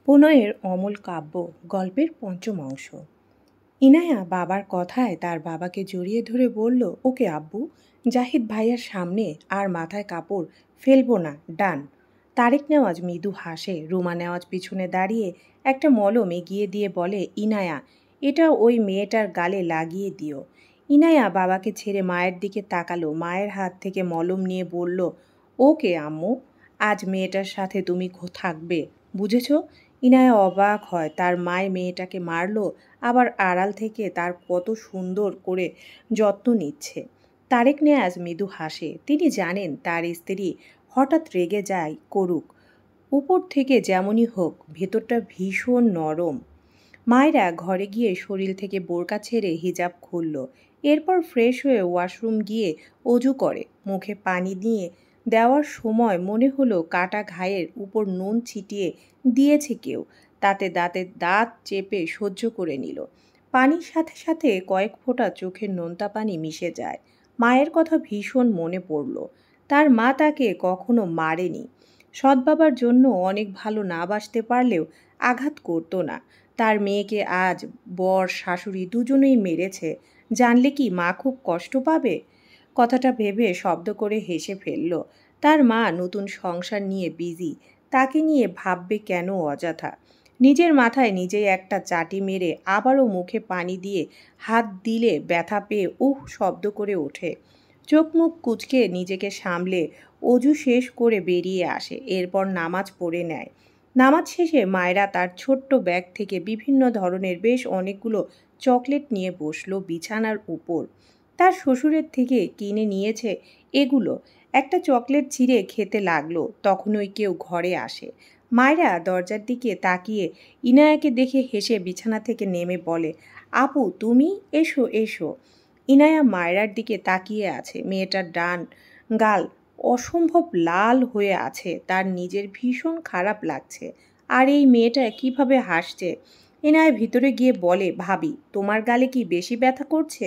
প্রণয়ের অমল কাব্য গল্পের পঞ্চম অংশ। ইনায়া বাবার কথায় তার বাবাকে জড়িয়ে ধরে বলল, ওকে আব্বু, জাহিদ ভাইয়ার সামনে আর মাথায় কাপড় ফেলবো না, ডান। তারেক নেওয়াজ মৃদু হাসে। রুমা নেওয়াজ পিছনে দাঁড়িয়ে একটা মলম এগিয়ে দিয়ে বলে, ইনায়া, এটা ওই মেয়েটার গালে লাগিয়ে দিও। ইনায়া বাবাকে ছেড়ে মায়ের দিকে তাকালো। মায়ের হাত থেকে মলম নিয়ে বলল, ওকে আম্মু, আজ মেয়েটার সাথে তুমি থাকবে, বুঝেছো? ইনায়া অবাক হয়, তার মায় মেয়েটাকে মারলো, আবার আড়াল থেকে তার কত সুন্দর করে যত্ন নিচ্ছে। তারেক নেয়াজ মৃদু হাসে। তিনি জানেন তার স্ত্রী হঠাৎ রেগে যায়, করুক, উপর থেকে যেমনই হোক ভেতরটা ভীষণ নরম। মায়েরা ঘরে গিয়ে শরীর থেকে বোরকা ছেড়ে হিজাব খুলল। এরপর ফ্রেশ হয়ে ওয়াশরুম গিয়ে অজু করে। মুখে পানি নিয়ে দেওয়ার সময় মনে হলো কাটা ঘায়ের উপর নুন ছিটিয়ে দিয়েছে কেউ। তাতে দাঁতের দাঁত চেপে সহ্য করে নিল। পানির সাথে সাথে কয়েক ফোঁটা চোখের নোনতা পানি মিশে যায়। মায়ের কথা ভীষণ মনে পড়ল। তার মা তাকে কখনো মারেনি। সৎ বাবার জন্য অনেক ভালো না বাসতে পারলেও আঘাত করতো না। তার মেয়েকে আজ বর শাশুড়ি দুজনেই মেরেছে। জানলে কি মা খুব কষ্ট পাবে? কথাটা ভেবে শব্দ করে হেসে ফেলল। তার মা নতুন সংসার নিয়ে বিজি, তাকে নিয়ে ভাববে কেন অযথা? নিজের মাথায় নিজেই একটা চাটি মেরে আবারও মুখে পানি দিয়ে হাত দিলে ব্যথা পেয়ে শব্দ করে ওঠে। চোখ মুখ কুঁচকে নিজেকে সামলে অজু শেষ করে বেরিয়ে আসে। এরপর নামাজ পড়ে নেয়। নামাজ শেষে মায়েরা তার ছোট্ট ব্যাগ থেকে বিভিন্ন ধরনের বেশ অনেকগুলো চকলেট নিয়ে বসলো বিছানার উপর। তার শ্বশুরের থেকে কিনে নিয়েছে এগুলো। একটা চকলেট ছিঁড়ে খেতে লাগলো, তখনই কেউ ঘরে আসে। মায়েরা দরজার দিকে তাকিয়ে ইনায়াকে দেখে হেসে বিছানা থেকে নেমে বলে, আপু তুমি, এসো এসো। ইনায়া মায়রার দিকে তাকিয়ে আছে। মেয়েটার ডান গাল অসম্ভব লাল হয়ে আছে। তার নিজের ভীষণ খারাপ লাগছে। আর এই মেয়েটা কিভাবে হাসছে। ইনায়া ভিতরে গিয়ে বলে, ভাবি তোমার গালে কি বেশি ব্যথা করছে?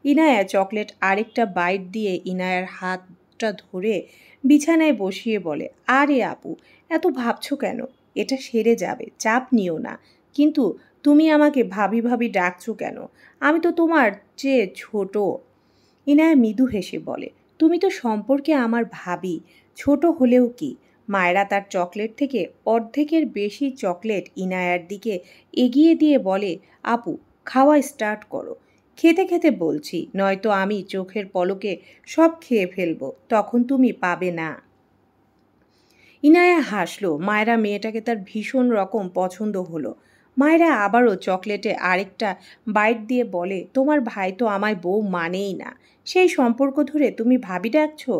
ইনায়া চকলেট আরেকটা বাইট দিয়ে ইনায়ার হাতটা ধরে বিছানায় বসিয়ে বলে, আরে আপু, এত ভাবছো কেন? এটা সেরে যাবে, চাপ নিও না। কিন্তু তুমি আমাকে ভাবি ভাবি ডাকছো কেন? আমি তো তোমার চেয়ে ছোট। ইনায়া মৃদু হেসে বলে, তুমি তো সম্পর্কে আমার ভাবি, ছোট হলেও কি? মায়েরা তার চকলেট থেকে অর্ধেকের বেশি চকলেট ইনায়ার দিকে এগিয়ে দিয়ে বলে, আপু খাওয়া স্টার্ট করো। খেতে খেতে বলছি, নয়তো আমি চোখের পলকে সব খেয়ে ফেলবো, তখন তুমি পাবে না। ইনায়া হাসলো। মায়েরা মেয়েটাকে তার ভীষণ রকম পছন্দ হলো। মায়েরা আবারও চকলেটে আরেকটা বাইট দিয়ে বলে, তোমার ভাই তো আমায় বউ মানেই না। সেই সম্পর্ক ধরে তুমি ভাবি ডাকছো?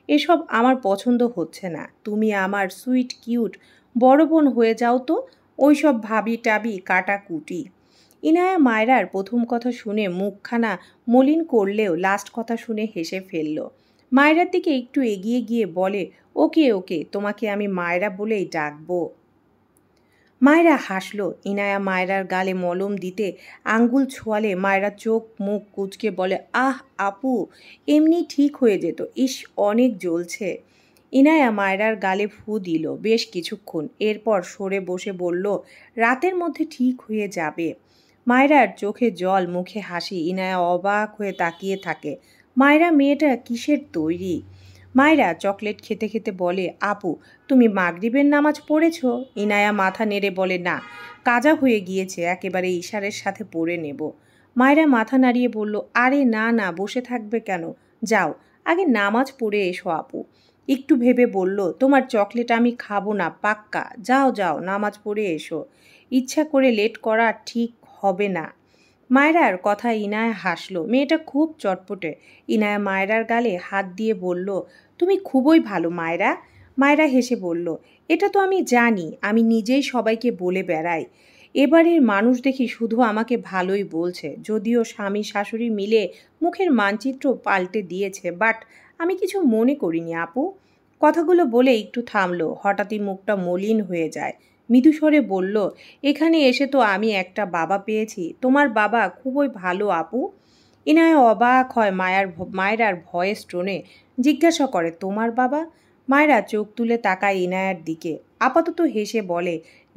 এসব আমার পছন্দ হচ্ছে না। তুমি আমার সুইট কিউট বড় বোন হয়ে যাও তো। ওইসব ভাবি টাবি কাটাকুটি। ইনায়া মায়রার প্রথম কথা শুনে মুখখানা মলিন করলেও লাস্ট কথা শুনে হেসে ফেলল। মায়রার দিকে একটু এগিয়ে গিয়ে বলে, ওকে ওকে, তোমাকে আমি মায়রা বলেই ডাকবো। মায়রা হাসলো। ইনায়া মায়রার গালে মলম দিতে আঙ্গুল ছোঁয়ালে মায়রা চোখ মুখ কুঁচকে বলে, আহ আপু, এমনি ঠিক হয়ে যেত। ইস, অনেক জ্বলছে। ইনায়া মায়রার গালে ফু দিল বেশ কিছুক্ষণ। এরপর সরে বসে বলল, রাতের মধ্যে ঠিক হয়ে যাবে। মায়রার চোখে জল, মুখে হাসি। ইনায়া অবাক হয়ে তাকিয়ে থাকে। মায়রা মেয়েটা কিসের তৈরি? মায়রা চকলেট খেতে খেতে বলে, আপু তুমি মাগরিবের নামাজ পড়েছ? ইনায়া মাথা নেড়ে বলে, না, কাজা হয়ে গিয়েছে, একেবারে ইশারের সাথে পড়ে নেব। মায়রা মাথা নাড়িয়ে বলল, আরে না না, বসে থাকবে কেন? যাও, আগে নামাজ পড়ে এসো আপু। একটু ভেবে বলল, তোমার চকলেট আমি খাবো না, পাক্কা। যাও যাও, নামাজ পড়ে এসো। ইচ্ছা করে লেট করা ঠিক হবে না। মায়রার কথা ইনায়া হাসলো। মেয়েটা খুব চটপটে। ইনায়া মায়রার গালে হাত দিয়ে বলল, তুমি খুবই ভালো মায়রা। মায়রা হেসে বলল, এটা তো আমি জানি, আমি নিজেই সবাইকে বলে বেড়াই। এবারের মানুষ দেখি শুধু আমাকে ভালোই বলছে, যদিও স্বামী শাশুড়ি মিলে মুখের মানচিত্র পাল্টে দিয়েছে, বাট আমি কিছু মনে করিনি আপু। কথাগুলো বলে একটু থামলো। হঠাৎই মুখটা মলিন হয়ে যায়। মৃদুস্বরে বলল, এখানে এসে তো আমি একটা বাবা পেয়েছি। তোমার বাবা খুবই ভালো আপু। ইনায়া অবাক হয় মায়রার ভয়েস টোনে। জিজ্ঞাসা করে, তোমার বাবা? মায়রা চোখ তুলে তাকায় ইনায়ার দিকে। আপাতত হেসে বলে,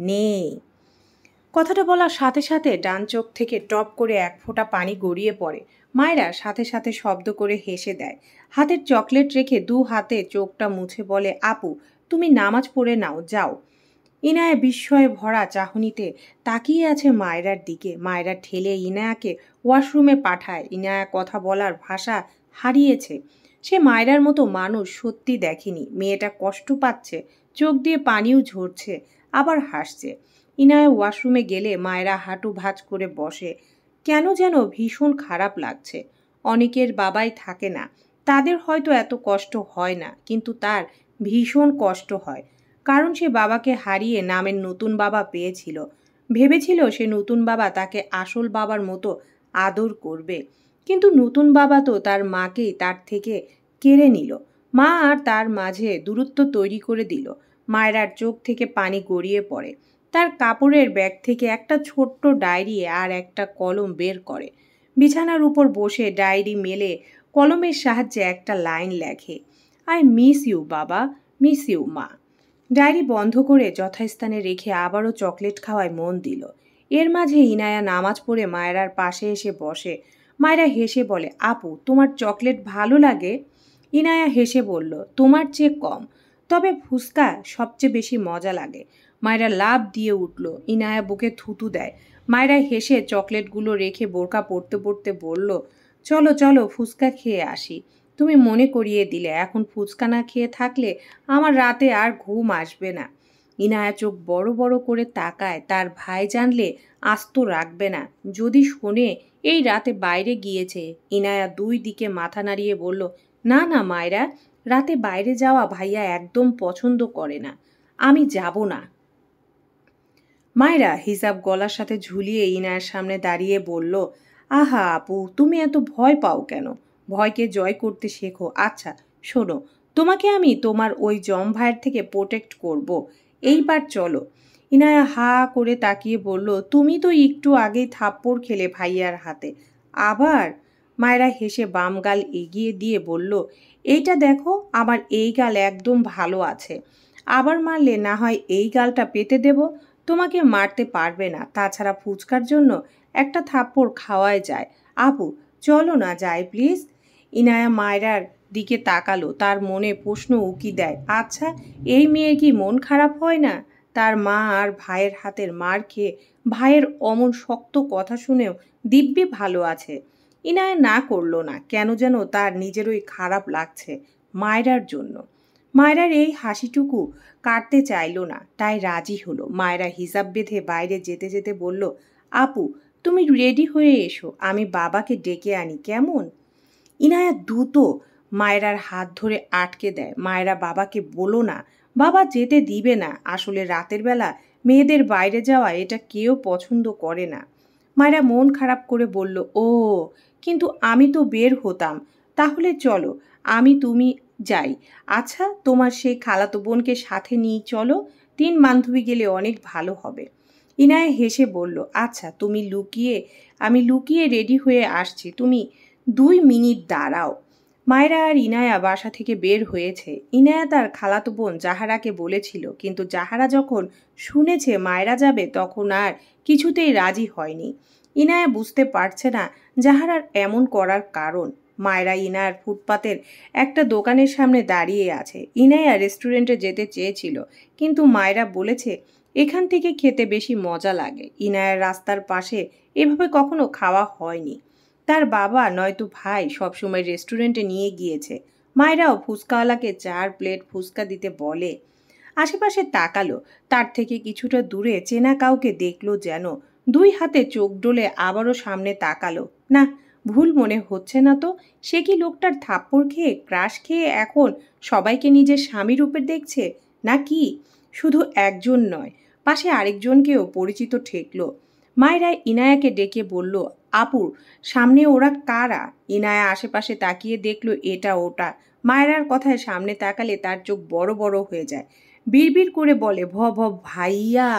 নেই। কথাটা বলার সাথে সাথে ডান চোখ থেকে টপ করে এক ফোঁটা পানি গড়িয়ে পড়ে। মায়েরা সাথে সাথে শব্দ করে হেসে দেয়। হাতের চকলেট রেখে দু হাতে চোখটা মুছে বলে, আপু তুমি নামাজ পড়ে নাও, যাও। ইনায়া বিস্ময়ে ভরা চাহনিতে তাকিয়ে আছে মায়রার দিকে। মায়রা ঠেলে ইনায়াকে ওয়াশরুমে পাঠায়। ইনায়া কথা বলার ভাষা হারিয়েছে। সে মায়রার মতো মানুষ সত্যি দেখেনি। মেয়েটা কষ্ট পাচ্ছে, চোখ দিয়ে পানিও ঝরছে, আবার হাসছে। ইনায়া ওয়াশরুমে গেলে মায়রা হাঁটু ভাঁজ করে বসে। কেন যেন ভীষণ খারাপ লাগছে। অনেকের বাবাই থাকে না, তাদের হয়তো এত কষ্ট হয় না, কিন্তু তার ভীষণ কষ্ট হয়। কারণ সে বাবাকে হারিয়ে নামের নতুন বাবা পেয়েছিল। ভেবেছিল সে নতুন বাবা তাকে আসল বাবার মতো আদর করবে। কিন্তু নতুন বাবা তো তার মাকেই তার থেকে কেড়ে নিল। মা আর তার মাঝে দূরত্ব তৈরি করে দিল। মায়রার চোখ থেকে পানি গড়িয়ে পড়ে। তার কাপড়ের ব্যাগ থেকে একটা ছোট্ট ডায়েরি আর একটা কলম বের করে। বিছানার উপর বসে ডায়েরি মেলে কলমের সাহায্যে একটা লাইন লেখে, আই মিস ইউ বাবা, মিস ইউ মা। ডায়েরি বন্ধ করে যথাস্থানে রেখে আবারও চকলেট খাওয়ায় মন দিল। এর মাঝে ইনায়া নামাজ পড়ে মায়রার পাশে এসে বসে। মায়রা হেসে বলে, আপু তোমার চকলেট ভালো লাগে? ইনায়া হেসে বলল, তোমার চেয়ে কম, তবে ফুচকা সবচেয়ে বেশি মজা লাগে। মায়রা লাফ দিয়ে উঠল। ইনায়া বুকে থুতু দেয়। মায়রা হেসে চকলেটগুলো রেখে বোরকা পড়তে পড়তে বলল, চলো চলো ফুচকা খেয়ে আসি। তুমি মনে করিয়ে দিলে, এখন ফুচকা না খেয়ে থাকলে আমার রাতে আর ঘুম আসবে না। ইনায়া চোখ বড় বড় করে তাকায়। তার ভাই জানলে আস্ত রাখবে না। যদি শোনে এই রাতে বাইরে গিয়েছে। ইনায়া দুই দিকে মাথা নাড়িয়ে বলল, না না মায়রা, রাতে বাইরে যাওয়া ভাইয়া একদম পছন্দ করে না, আমি যাব না। মায়রা হিজাব গলার সাথে ঝুলিয়ে ইনায়ার সামনে দাঁড়িয়ে বলল, আহা আপু তুমি এত ভয় পাও কেন? ভয়কে জয় করতে শেখো। আচ্ছা শোনো, তোমাকে আমি তোমার ওই জম ভাইয়ের থেকে প্রোটেক্ট করব। এইবার চলো। ইনায়া হা করে তাকিয়ে বলল, তুমি তো একটু আগেই থাপ্পড় খেলে ভাইয়ার হাতে, আবার? মায়রা হেসে বাম গাল এগিয়ে দিয়ে বলল, এইটা দেখো, আমার এই গাল একদম ভালো আছে। আবার মারলে না হয় এই গালটা পেতে দেব। তোমাকে মারতে পারবে না। তাছাড়া ফুচকার জন্য একটা থাপ্পড় খাওয়াই যায়। আপু চলো না যাই প্লিজ। ইনায়া মায়রার দিকে তাকালো। তার মনে প্রশ্ন উকি দেয়, আচ্ছা এই মেয়ের কি মন খারাপ হয় না? তার মা আর ভাইয়ের হাতের মার খেয়ে ভাইয়ের অমন শক্ত কথা শুনেও দিব্যি ভালো আছে। ইনায়া না করলো না। কেন যেন তার নিজেরই খারাপ লাগছে মায়রার জন্য। মায়রার এই হাসিটুকু কাটতে চাইল না, তাই রাজি হলো। মায়রা হিসাব বেঁধে বাইরে যেতে যেতে বলল, আপু তুমি রেডি হয়ে এসো, আমি বাবাকে ডেকে আনি, কেমন? ইনায়া দ্রুত মায়রার হাত ধরে আটকে দেয়। মায়রা বাবাকে বলো না, বাবা যেতে দিবে না। আসলে রাতের বেলা মেয়েদের বাইরে যাওয়া এটা কেউ পছন্দ করে না। মায়রা মন খারাপ করে বলল, ও কিন্তু আমি তো বের হতাম। তাহলে চলো, আমি তুমি যাই। আচ্ছা তোমার সেই খালাতো বোনকে সাথে নিয়ে চলো, 3 বান্ধবী গেলে অনেক ভালো হবে। ইনায়া হেসে বলল, আচ্ছা আমি লুকিয়ে রেডি হয়ে আসছি, তুমি 2 মিনিট দাঁড়াও। মায়রা আর ইনায়া বাসা থেকে বের হয়েছে। ইনায়া তার খালাতো বোন জাহারাকে বলেছিল, কিন্তু জাহারা যখন শুনেছে মায়রা যাবে তখন আর কিছুতেই রাজি হয়নি। ইনায়া বুঝতে পারছে না জাহারার এমন করার কারণ। মায়রা ইনায়ার ফুটপাতের একটা দোকানের সামনে দাঁড়িয়ে আছে। ইনায়া রেস্টুরেন্টে যেতে চেয়েছিল, কিন্তু মায়রা বলেছে এখান থেকে খেতে বেশি মজা লাগে। ইনায়ার রাস্তার পাশে এভাবে কখনো খাওয়া হয়নি। তার বাবা নয়তো ভাই সবসময় রেস্টুরেন্টে নিয়ে গিয়েছে। মায়রাও ফুচকাওয়ালাকে 4 প্লেট ফুচকা দিতে বলে। আশেপাশে তাকালো। তার থেকে কিছুটা দূরে চেনা কাউকে দেখলো যেন। 2 হাতে চোখ ডলে আবারও সামনে তাকালো। না, ভুল মনে হচ্ছে না তো? সে কি লোকটার থাপ্পড় খেয়ে ক্রাশ খেয়ে এখন সবাইকে নিজের স্বামী রূপে দেখছে? নাকি শুধু একজন নয়, পাশে আরেকজনকেও পরিচিত ঠেকলো। মায়রা ইনায়াকে ডেকে বলল, আপুর সামনে ওরা কারা? ইনায়া আশেপাশে তাকিয়ে দেখলো এটা ওটা। মায়রার কথায় সামনে তাকালে তার চোখ বড় বড় হয়ে যায়। বিড়বিড় করে বলে, ভাইয়া।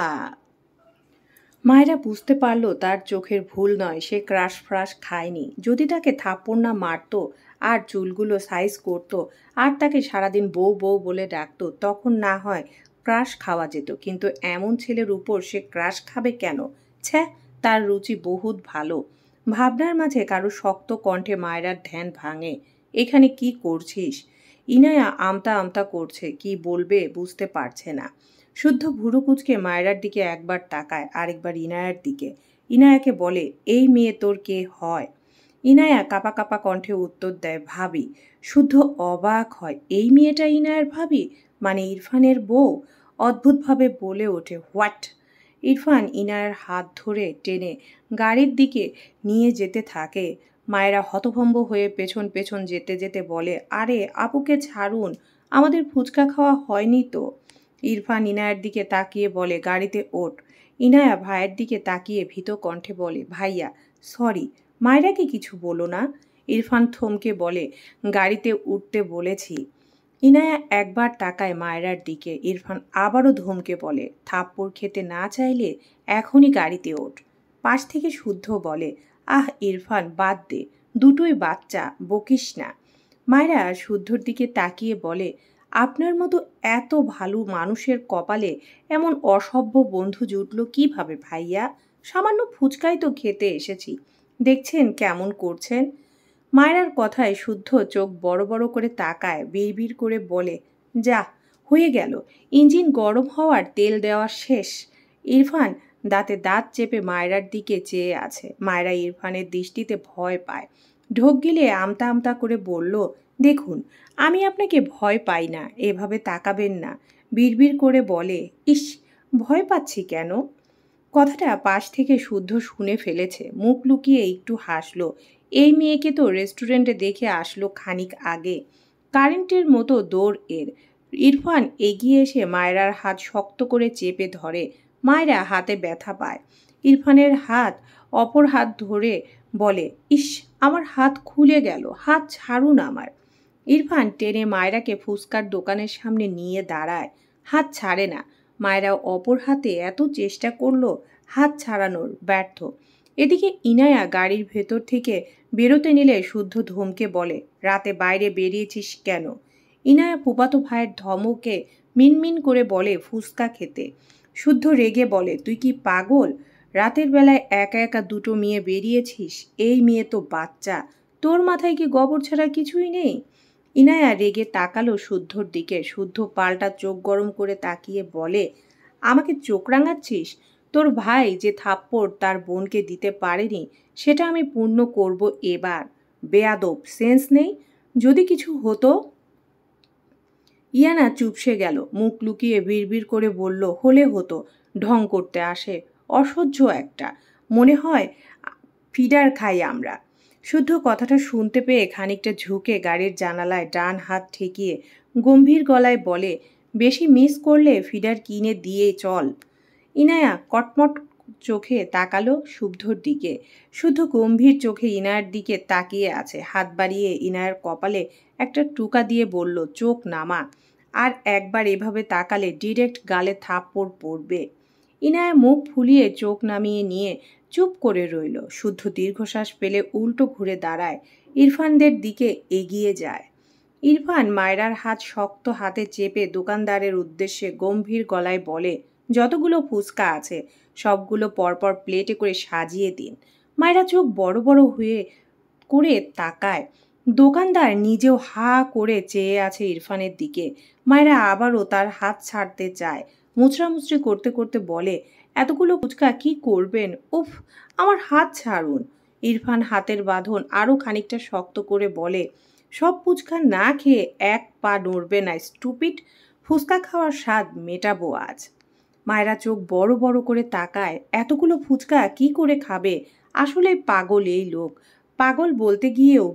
মায়রা বুঝতে পারল তার চোখের ভুল নয়, সে ক্রাশ ফ্রাশ খায়নি। যদি তাকে থাপ্পড় না মারত আর চুলগুলো সাইজ করত আর তাকে সারাদিন বউ বউ বলে ডাকতো, তখন না হয় ক্রাশ খাওয়া যেত, কিন্তু এমন ছেলের উপর সে ক্রাশ খাবে কেন? ছ্যা, তার রুচি বহুত ভালো। ভাবনার মাঝে কারো শক্ত কণ্ঠে মায়রার ধ্যান ভাঙে। এখানে কি করছিস? ইনায়া আমতা আমতা করছে, কি বলবে বুঝতে পারছে না। শুদ্ধ ভুরু কুচকে মায়রার দিকে একবার তাকায়, আরেকবার ইনায়ার দিকে। ইনায়াকে বলে, এই মেয়ে তোর কে হয়? ইনায়া কাপা কাপা কণ্ঠে উত্তর দেয়, ভাবি। শুদ্ধ অবাক হয়, এই মেয়েটা ইনায়ার ভাবি? মানে ইরফানের বউ? অদ্ভুতভাবে বলে ওঠে, হোয়াট? ইরফান ইনায়ার হাত ধরে টেনে গাড়ির দিকে নিয়ে যেতে থাকে। মায়েরা হতভম্ব হয়ে পেছন পেছন যেতে যেতে বলে, আরে আপুকে ছাড়ুন, আমাদের ফুচকা খাওয়া হয়নি তো। ইরফান ইনায়ার দিকে তাকিয়ে বলে, গাড়িতে ওঠ। ইনায়া ভাইয়ের দিকে তাকিয়ে ভীত কণ্ঠে বলে, ভাইয়া সরি। মায়েরাকে কিছু বলো না। ইরফান থমকে বলে, গাড়িতে উঠতে বলেছি। ইনায়া একবার তাকায় মায়রার দিকে। ইরফান আবারও ধমকে বলে, থাপ্পড় খেতে না চাইলে এখনই গাড়িতে ওঠ। পাশ থেকে শুদ্ধ বলে, আহ ইরফান বাদ দে, দুটোই বাচ্চা, বকিস না। মায়রা শুদ্ধর দিকে তাকিয়ে বলে, আপনার মতো এত ভালো মানুষের কপালে এমন অসভ্য বন্ধু জুটল কিভাবে ভাইয়া? সামান্য ফুচকাই তো খেতে এসেছি, দেখছেন কেমন করছেন। মায়রার কথায় শুদ্ধ চোখ বড় বড় করে তাকায়, বিড়বিড় করে বলে, যা হয়ে গেল, ইঞ্জিন গরম হওয়ার তেল দেওয়া শেষ। ইরফান দাঁতে দাঁত চেপে মায়রার দিকে চেয়ে আছে। মায়রা ইরফানের দৃষ্টিতে ভয় পায়। ঢোক গিলে আমতা আমতা করে বলল, দেখুন আমি আপনাকে ভয় পাই না, এভাবে তাকাবেন না। বিড়বিড় করে বলে, ইস, ভয় পাচ্ছি কেন? কথাটা পাশ থেকে শুদ্ধ শুনে ফেলেছে। মুখ লুকিয়ে একটু হাসলো। এই মেয়েকে তো রেস্টুরেন্টে দেখে আসলো খানিক আগে। কারেন্টের মতো দৌড় এর। ইরফান এগিয়ে এসে মায়রার হাত শক্ত করে চেপে ধরে। মায়রা হাতে ব্যথা পায়। ইরফানের হাত অপর হাত ধরে বলে, ইস, আমার হাত খুলে গেল, হাত ছাড়ুন আমার। ইরফান টেনে মায়রাকে ফুচকার দোকানের সামনে নিয়ে দাঁড়ায়। হাত ছাড়ে না। মায়রা অপর হাতে এত চেষ্টা করলো হাত ছাড়ানোর, ব্যর্থ। এদিকে ইনায়া গাড়ির ভেতর থেকে বেরোতে নিলে শুদ্ধ ধমকে বলে, রাতে বাইরে বেরিয়েছিস কেন? ইনায়া ফুপাতো ভাইয়ের ধমকে মিনমিন করে বলে, ফুচকা খেতে। শুদ্ধ রেগে বলে, তুই কি পাগল? রাতের বেলায় একা একা দুটো মেয়ে বেরিয়েছিস? এই মেয়ে তো বাচ্চা, তোর মাথায় কি গোবর ছাড়া কিছুই নেই? ইনায়া রেগে তাকালো শুদ্ধর দিকে। শুদ্ধ পাল্টা চোখ গরম করে তাকিয়ে বলে, আমাকে চোখ রাঙাচ্ছিস? তোর ভাই যে থাপ্পড় তার বোনকে দিতে পারেনি, সেটা আমি পূর্ণ করব এবার। বেয়াদব, সেন্স নেই? যদি কিছু হতো। ইয়ানা চুপসে গেল, মুখ লুকিয়ে বিড়বিড় করে বলল, হলে হতো, ঢং করতে আসে, অসহ্য একটা। মনে হয় ফিডার খাই আমরা। শুদ্ধ কথাটা শুনতে পেয়ে খানিকটা ঝুঁকে গাড়ির জানালায় ডান হাত ঠেকিয়ে গম্ভীর গলায় বলে, বেশি মিস করলে ফিডার কিনে দিয়ে চল। ইনায়া কটমট চোখে তাকালো শুদ্ধর দিকে। শুদ্ধ গম্ভীর চোখে ইনায়ার দিকে তাকিয়ে আছে। হাত বাড়িয়ে ইনায়ার কপালে একটা টুকা দিয়ে বলল, চোখ নামা। আর একবার এভাবে তাকালে ডিরেক্ট গালে থাপ্পড় পড়বে। ইনায়া মুখ ফুলিয়ে চোখ নামিয়ে নিয়ে চুপ করে রইল। শুদ্ধ দীর্ঘশ্বাস পেলে উল্টো ঘুরে দাঁড়ায়, ইরফানদের দিকে এগিয়ে যায়। ইরফান মায়রার হাত শক্ত হাতে চেপে দোকানদারের উদ্দেশ্যে গম্ভীর গলায় বলে, যতগুলো ফুচকা আছে সবগুলো পরপর প্লেটে করে সাজিয়ে দিন। মায়রা চোখ বড় বড় হয়ে করে তাকায়। দোকানদার নিজেও হা করে চেয়ে আছে ইরফানের দিকে। মায়রা আবারও তার হাত ছাড়তে চায়। মুচড়ামুচড়ি করতে করতে বলে, এতগুলো ফুচকা কি করবেন? উফ, আমার হাত ছাড়ুন। ইরফান হাতের বাঁধন আরও খানিকটা শক্ত করে বলে, সব ফুচকা না খেয়ে এক পা নড়বে না স্টুপিড। ফুচকা খাওয়ার স্বাদ মেটাবো আজ। মায়েরা চোখ বড় বড় করে তাকায়। এতগুলো ফুচকা কি করে খাবে? আসলে পাগল এই লোক। পাগল বলতে গিয়েও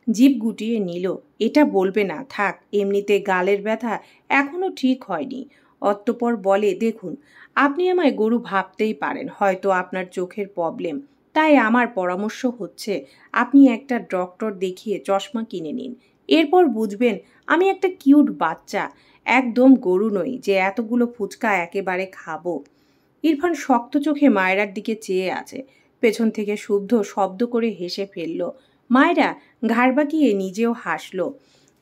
জিভ গুটিয়ে নিল। এটা বলবে না, থাক, এমনিতে গালের ব্যথা এখনও ঠিক হয়নি। অতঃপর বলে, দেখুন, আপনি আমায় গরু ভাবতেই পারেন, হয়তো আপনার চোখের প্রবলেম। তাই আমার পরামর্শ হচ্ছে আপনি একটা ডক্টর দেখিয়ে চশমা কিনে নিন। এরপর বুঝবেন আমি একটা কিউট বাচ্চা, একদম গরু নই যে এতগুলো ফুচকা একেবারে খাবো। ইরফান শক্ত চোখে মায়রার দিকে চেয়ে আছে। পেছন থেকে শুদ্ধ শব্দ করে হেসে ফেলল। মায়রা ঘাড় বাঁকিয়ে নিজেও হাসল।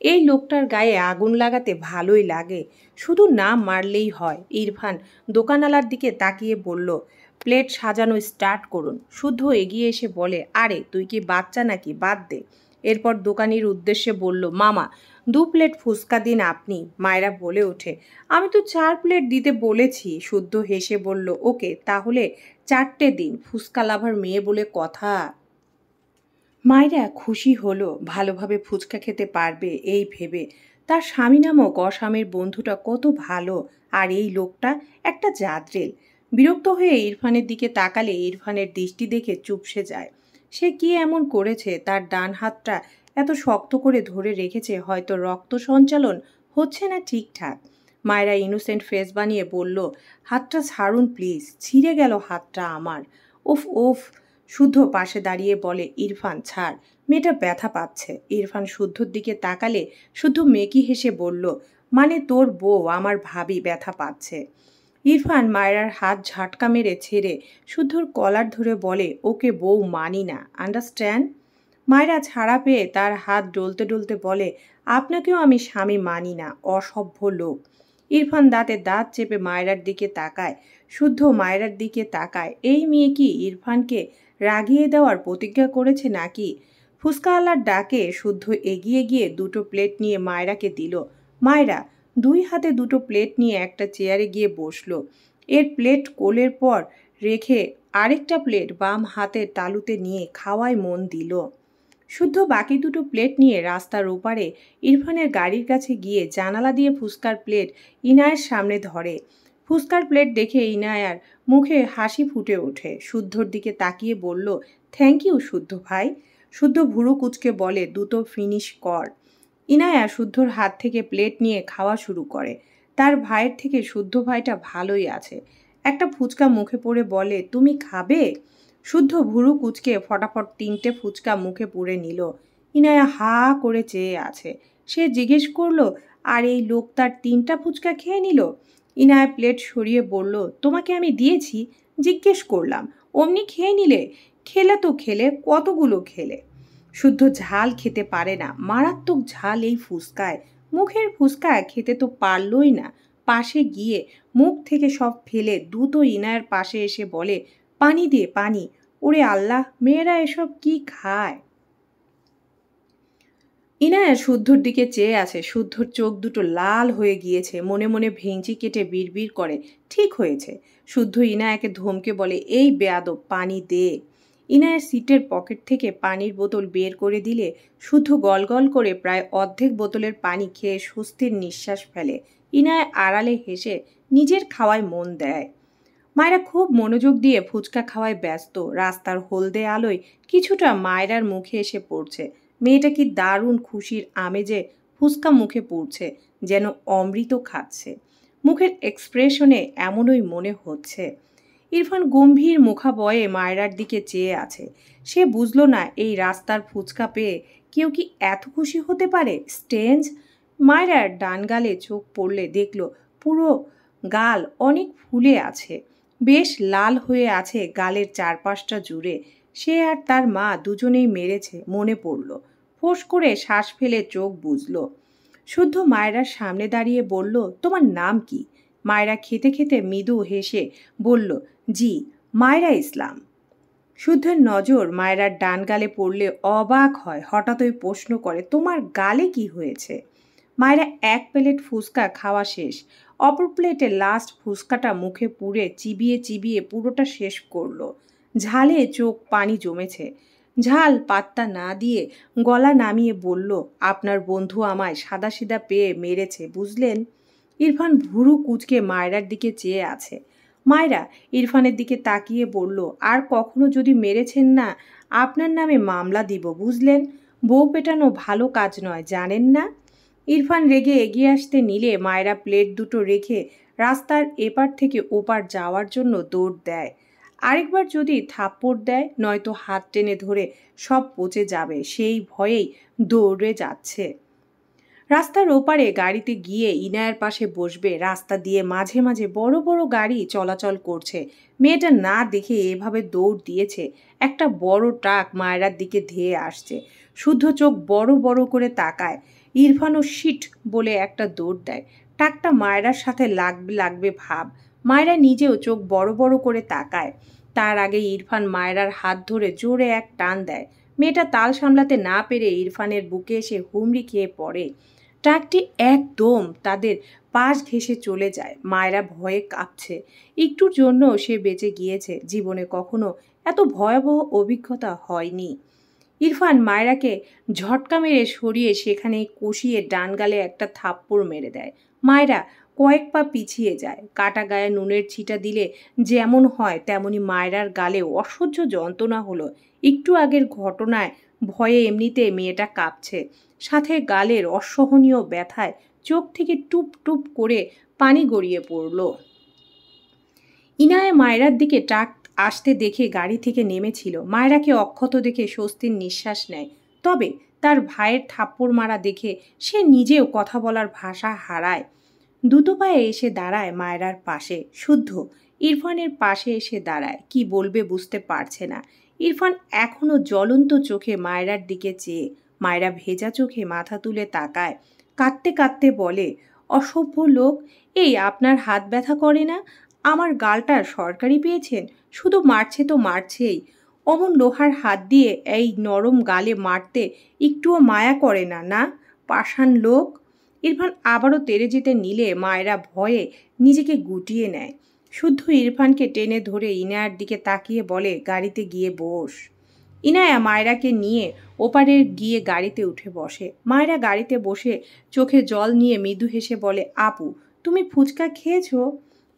এই লোকটার গায়ে আগুন লাগাতে ভালোই লাগে, শুধু নাম মারলেই হয়। ইরফান দোকানওয়ালার দিকে তাকিয়ে বলল, প্লেট সাজানো স্টার্ট করুন। শুদ্ধ এগিয়ে এসে বলে, আরে তুই কি বাচ্চা নাকি, বাদ দে। এরপর দোকানির উদ্দেশ্যে বলল, মামা 2 প্লেট ফুচকা দিন আপনি। মায়েরা বলে ওঠে, আমি তো 4 প্লেট দিতে বলেছি। শুদ্ধ হেসে বলল, ওকে তাহলে 4টে দিন, ফুচকা লাভার মেয়ে বলে কথা। মায়েরা খুশি হলো, ভালোভাবে ফুচকা খেতে পারবে এই ভেবে। তার স্বামী নামক অস্বামীর বন্ধুটা কত ভালো, আর এই লোকটা একটা জাদ্রেল। বিরক্ত হয়ে ইরফানের দিকে তাকালে ইরফানের দৃষ্টি দেখে চুপসে যায়। সে কি এমন করেছে তার ডান হাতটা এত শক্ত করে ধরে রেখেছে? হয়তো রক্ত সঞ্চালন হচ্ছে না ঠিকঠাক। মায়েরা ইনোসেন্ট ফেস বানিয়ে বলল, হাতটা ছাড়ুন প্লিজ, ছিঁড়ে গেল হাতটা আমার। উফ উফ। শুদ্ধ পাশে দাঁড়িয়ে বলে, ইরফান ছাড়, মেয়েটা ব্যথা পাচ্ছে। ইরফান শুদ্ধর দিকে তাকালে শুদ্ধ মেকি হেসে বলল, মানে তোর বউ আমার ভাবি ব্যথা পাচ্ছে। ইরফান মায়রার হাত ঝাটকা মেরে ছেড়ে শুদ্ধর কলার ধরে বলে, ওকে বউ মানি না, আন্ডারস্ট্যান্ড? মায়রা ছাড়া পেয়ে তার হাত ডলতে ডলতে বলে, আপনাকেও আমি স্বামী মানি না, অসভ্য লোক। ইরফান দাঁতে দাঁত চেপে মায়রার দিকে তাকায়। শুদ্ধ মায়রার দিকে তাকায়। এই মেয়ে কি ইরফানকে রাগিয়ে দেওয়ার প্রতিজ্ঞা করেছে নাকি? ফুচকাওয়ালার ডাকে শুদ্ধ এগিয়ে গিয়ে 2টো প্লেট নিয়ে মায়রাকে দিল। মায়রা 2 হাতে 2টো প্লেট নিয়ে একটা চেয়ারে গিয়ে বসলো। এর প্লেট কোলের পর রেখে আরেকটা প্লেট বাম হাতের তালুতে নিয়ে খাওয়ায় মন দিল। শুদ্ধ বাকি 2টো প্লেট নিয়ে রাস্তার ওপারে ইরফানের গাড়ির কাছে গিয়ে জানালা দিয়ে ফুচকার প্লেট ইনায়ের সামনে ধরে। ফুচকার প্লেট দেখে ইনায়ার মুখে হাসি ফুটে ওঠে। শুদ্ধর দিকে তাকিয়ে বলল, থ্যাংক ইউ শুদ্ধ ভাই। শুদ্ধ ভুরু কুচকে বলে, 2টো ফিনিশ কর। ইনায়া শুদ্ধর হাত থেকে প্লেট নিয়ে খাওয়া শুরু করে। তার ভাইয়ের থেকে শুদ্ধ ভাইটা ভালোই আছে। একটা ফুচকা মুখে পড়ে বলে, তুমি খাবে? শুদ্ধ ভুরু কুচকে ফটাফট 3টে ফুচকা মুখে পুরে নিল। ইনায়া হা করে চেয়ে আছে। সে জিজ্ঞেস করলো, আর এই লোক তার 3টা ফুচকা খেয়ে নিল? ইনায়া প্লেট সরিয়ে বলল, তোমাকে আমি দিয়েছি, জিজ্ঞেস করলাম, অমনি খেয়ে নিলে? খেলে তো খেলে, কতগুলো খেলে? শুদ্ধ ঝাল খেতে পারে না, মারাত্মক ঝাল এই ফুচকায়। মুখের ফুচকা খেতে তো পারলই না। পাশে গিয়ে মুখ থেকে সব ফেলে দ্রুত ইনায়ের পাশে এসে বলে, পানি দে পানি। ওরে আল্লাহ, মেয়েরা এসব কি খায়? ইনায়া শুদ্ধর দিকে চেয়ে আছে। শুদ্ধর চোখ দুটো লাল হয়ে গিয়েছে। মনে মনে ভেঙচি কেটে বিড়বিড় করে, ঠিক হয়েছে। শুদ্ধ ইনায়াকে ধমকে বলে, এই বেয়াদব, পানি দে। ইনায়ার সিটের পকেট থেকে পানির বোতল বের করে দিলে শুদ্ধ গলগল করে প্রায় অর্ধেক বোতলের পানি খেয়ে স্বস্তির নিঃশ্বাস ফেলে। ইনায়া আড়ালে হেসে নিজের খাওয়ায় মন দেয়। মায়েরা খুব মনোযোগ দিয়ে ফুচকা খাওয়ায় ব্যস্ত। রাস্তার হলদে আলোয় কিছুটা মায়রার মুখে এসে পড়ছে। মেয়েটা কি দারুণ খুশির আমেজে ফুচকা মুখে পড়ছে, যেন অমৃত খাচ্ছে। মুখের এক্সপ্রেশনে এমনই মনে হচ্ছে। ইরফান গম্ভীর মুখাবয়ে মায়রার দিকে চেয়ে আছে। সে বুঝল না এই রাস্তার ফুচকা পেয়ে কেউ কি এত খুশি হতে পারে। স্টেঞ্জ। মায়রার ডান গালে চোখ পড়লে দেখল পুরো গাল অনেক ফুলে আছে, বেশ লাল হয়ে আছে গালের চারপাশটা জুড়ে। সে আর তার মা দুজনেই মেরেছে মনে পড়ল। ফোঁস করে শ্বাস ফেলে চোখ বুঝল। শুদ্ধ মায়রার সামনে দাঁড়িয়ে বলল, তোমার নাম কি? মায়রা খেতে খেতে মৃদু হেসে বলল, জি, মায়রা ইসলাম। শুদ্ধের নজর মায়রার ডান গালে পড়লে অবাক হয়। হঠাৎই প্রশ্ন করে, তোমার গালে কি হয়েছে? মায়রা 1 প্লেট ফুচকা খাওয়া শেষ। অপর প্লেটে লাস্ট ফুচকাটা মুখে পুরে চিবিয়ে চিবিয়ে পুরোটা শেষ করলো। ঝালে চোখ পানি জমেছে। ঝাল পাত্তা না দিয়ে গলা নামিয়ে বলল, আপনার বন্ধু আমায় সাদাসিধা পেয়ে মেরেছে, বুঝলেন? ইরফান ভুরু কুঁচকে মায়রার দিকে চেয়ে আছে। মায়রা ইরফানের দিকে তাকিয়ে বলল, আর কখনো যদি মেরেছেন না, আপনার নামে মামলা দিব, বুঝলেন? বউ পেটানো ভালো কাজ নয়, জানেন না? ইরফান রেগে এগিয়ে আসতে নিলে মায়রা প্লেট 2টো রেখে রাস্তার এপার থেকে ওপার যাওয়ার জন্য দৌড় দেয়। আরেকবার যদি থাপ্পড় দেয়, নয়তো হাত টেনে ধরে সব পচে যাবে, সেই ভয়েই দৌড়ে যাচ্ছে। রাস্তার ওপারে গাড়িতে গিয়ে ইনায়ার পাশে বসবে। রাস্তা দিয়ে মাঝে মাঝে বড় বড় গাড়ি চলাচল করছে। মেয়েটা না দেখে এভাবে দৌড় দিয়েছে। একটা বড় ট্রাক মায়রার দিকে ধেয়ে আসছে। শুদ্ধ চোখ বড় বড় করে তাকায়। ইরফানও শিট বলে একটা দৌড় দেয়। টাকটা মায়রার সাথে লাগবে লাগবে ভাব। মায়রা নিজেও চোখ বড় বড় করে তাকায়। তার আগে ইরফান মায়রার হাত ধরে জোরে এক টান দেয়। মেয়েটা তাল সামলাতে না পেরে ইরফানের বুকে এসে হুমড়ি খেয়ে পড়ে। ট্রাকটি একদম তাদের পাশ ঘেঁষে চলে যায়। মায়রা ভয়ে কাঁপছে। একটুর জন্য সে বেঁচে গিয়েছে। জীবনে কখনো এত ভয়াবহ অভিজ্ঞতা হয়নি। ইরফান মায়রাকে ঝটকা মেরে সরিয়ে সেখানে কষিয়ে ডান গালে একটা থাপ্পড় মেরে দেয়। মায়রা কয়েক পা পিছিয়ে যায়। কাটা গায়ে নুনের ছিটা দিলে যেমন হয় তেমনি মায়রার গালে অসহ্য যন্ত্রণা হলো। একটু আগের ঘটনায় ভয়ে এমনিতে মেয়েটা কাঁপছে, সাথে গালের অসহনীয় ব্যথায় চোখ থেকে টুপ টুপ করে পানি গড়িয়ে পড়ল। ইনায়া মায়রার দিকে ট্রাক আসতে দেখে গাড়ি থেকে নেমেছিল। মায়রাকে অক্ষত দেখে স্বস্তির নিঃশ্বাস নেয়। তবে তার ভাইয়ের থাপ্পড় মারা দেখে সে নিজেও কথা বলার ভাষা হারায়। দুটো পায়ে এসে দাঁড়ায় মায়রার পাশে। শুদ্ধ ইরফানের পাশে এসে দাঁড়ায়। কি বলবে বুঝতে পারছে না। ইরফান এখনো জ্বলন্ত চোখে মায়রার দিকে চেয়ে। মায়রা ভেজা চোখে মাথা তুলে তাকায়। কাঁদতে কাঁদতে বলে, অসভ্য লোক, এই আপনার হাত ব্যথা করে না? আমার গালটা সরকারি পেয়েছেন? শুধু মারছে তো মারছেই। অমন লোহার হাত দিয়ে এই নরম গালে মারতে একটুও মায়া করে না, না? পাষাণ লোক। ইরফান আবারও তেড়ে যেতে নিলে মায়েরা ভয়ে নিজেকে গুটিয়ে নেয়। শুদ্ধ ইরফানকে টেনে ধরে ইনায়ার দিকে তাকিয়ে বলে, গাড়িতে গিয়ে বস। ইনায়া মায়রাকে নিয়ে ওপারে গিয়ে গাড়িতে উঠে বসে। মায়রা গাড়িতে বসে চোখে জল নিয়ে মৃদু হেসে বলে, আপু তুমি ফুচকা খেয়েছো?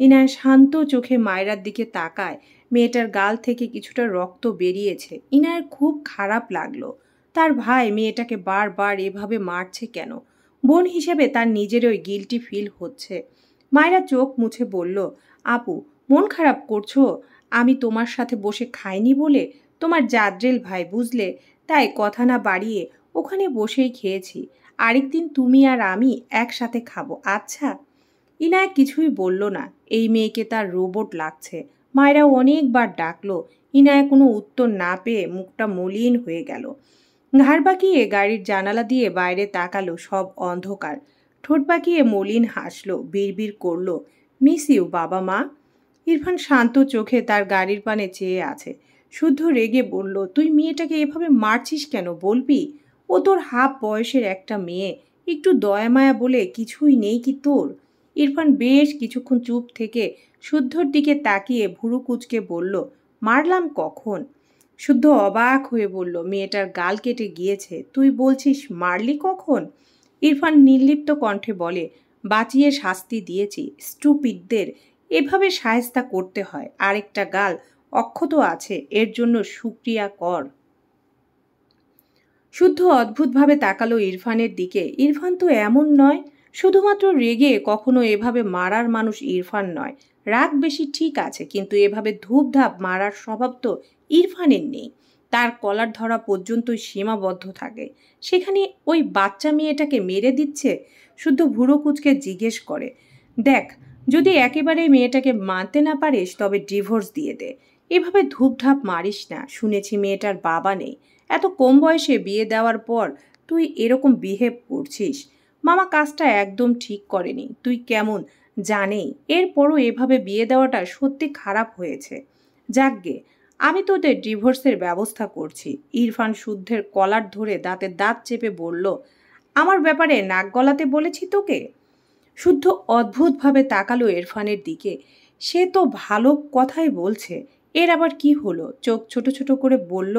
ইনায়া শান্ত চোখে মায়রার দিকে তাকায়। মেয়েটার গাল থেকে কিছুটা রক্ত বেরিয়েছে। ইনায়ার খুব খারাপ লাগলো। তার ভাই মেয়েটাকে বারবার এভাবে মারছে কেন? বোন হিসেবে তার নিজেরই গিল্টি ফিল হচ্ছে। মায়রা চোখ মুছে বলল, আপু মন খারাপ করছো? আমি তোমার সাথে বসে খাইনি বলে? তোমার জাদ্রেল ভাই বুঝলে, তাই কথা না বাড়িয়ে ওখানে বসেই খেয়েছি। আরেকদিন তুমি আর আমি একসাথে খাবো, আচ্ছা? ইনায়া কিছুই বলল না। এই মেয়েকে তার রোবট লাগছে। মায়েরা অনেকবার ডাকলো। ইনায়া কোনো উত্তর না পেয়ে মুখটা মলিন হয়ে গেল। ঘাড় বাঁকিয়ে গাড়ির জানালা দিয়ে বাইরে তাকালো। সব অন্ধকার। ঠোঁট বাঁকিয়ে মলিন হাসলো। বিড়বিড় করলো, মিস ইউ বাবা মা। ইরফান শান্ত চোখে তার গাড়ির পানে চেয়ে আছে। শুদ্ধ রেগে বলল, তুই মেয়েটাকে এভাবে মারছিস কেন বলবি? ও তোর হাফ বয়সের একটা মেয়ে। একটু দয়া মায়া বলে কিছুই নেই কি তোর? ইরফান বেশ কিছুক্ষণ চুপ থেকে শুদ্ধর দিকে তাকিয়ে ভুরু কুঁচকে বলল, মারলাম কখন? শুদ্ধ অবাক হয়ে বলল, মেয়েটার গাল কেটে গিয়েছে, তুই বলছিস মারলি কখন? ইরফান নির্লিপ্ত কণ্ঠে বলে, বাঁচিয়ে শাস্তি দিয়েছি। স্টুপিডদের এভাবে শায়েস্তা করতে হয়। আরেকটা গাল অক্ষত আছে, এর জন্য শুকরিয়া কর। শুদ্ধ অদ্ভুতভাবে তাকালো ইরফানের দিকে। ইরফান তো এমন নয়। শুধুমাত্র রেগে কখনো এভাবে মারার মানুষ ইরফান নয়। রাগ বেশি ঠিক আছে, কিন্তু এভাবে ধূপধাপ মারার স্বভাব তো ইরফানের নেই। তার কলার ধরা পর্যন্তই সীমাবদ্ধ থাকে। সেখানে ওই বাচ্চা মেয়েটাকে মেরে দিচ্ছে। শুদ্ধ ভুরো কুচকে জিজ্ঞেস করে, দেখ, যদি একেবারে মেয়েটাকে মানতে না পারিস তবে ডিভোর্স দিয়ে দে। এভাবে ধূপধাপ মারিস না। শুনেছি মেয়েটার বাবা নেই। এত কম বয়সে বিয়ে দেওয়ার পর তুই এরকম বিহেভ করছিস। মামা কাজটা একদম ঠিক করেনি। তুই কেমন জানেই। এরপরও এভাবে বিয়ে দেওয়াটা সত্যি খারাপ হয়েছে। যাকগে, আমি তোদের ডিভোর্সের ব্যবস্থা করছি। ইরফান শুদ্ধের কলার ধরে দাঁতে দাঁত চেপে বলল, আমার ব্যাপারে নাক গলাতে বলেছি তোকে? শুদ্ধ অদ্ভুতভাবে তাকালো ইরফানের দিকে। সে তো ভালো কথাই বলছে, এর আবার কি হলো? চোখ ছোট ছোট করে বলল,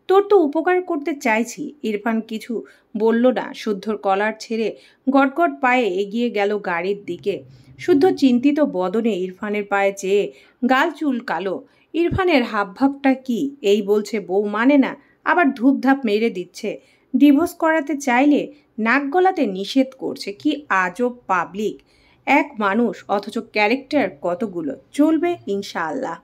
তোর তো উপকার করতে চাইছি। ইরফান কিছু বলল না। শুদ্ধর কলার ছেড়ে গটগট পায়ে এগিয়ে গেল গাড়ির দিকে। শুদ্ধ চিন্তিত বদনে ইরফানের পায়ে চেয়ে গাল চুলকালো। ইরফানের হাবভাবটা কি? এই বলছে বউ মানে না, আবার ধূপধাপ মেরে দিচ্ছে। ডিভোর্স করাতে চাইলে নাক গলাতে নিষেধ করছে। কি আজব পাবলিক! এক মানুষ অথচ ক্যারেক্টার কতগুলো। চলবে ইনশাআল্লাহ।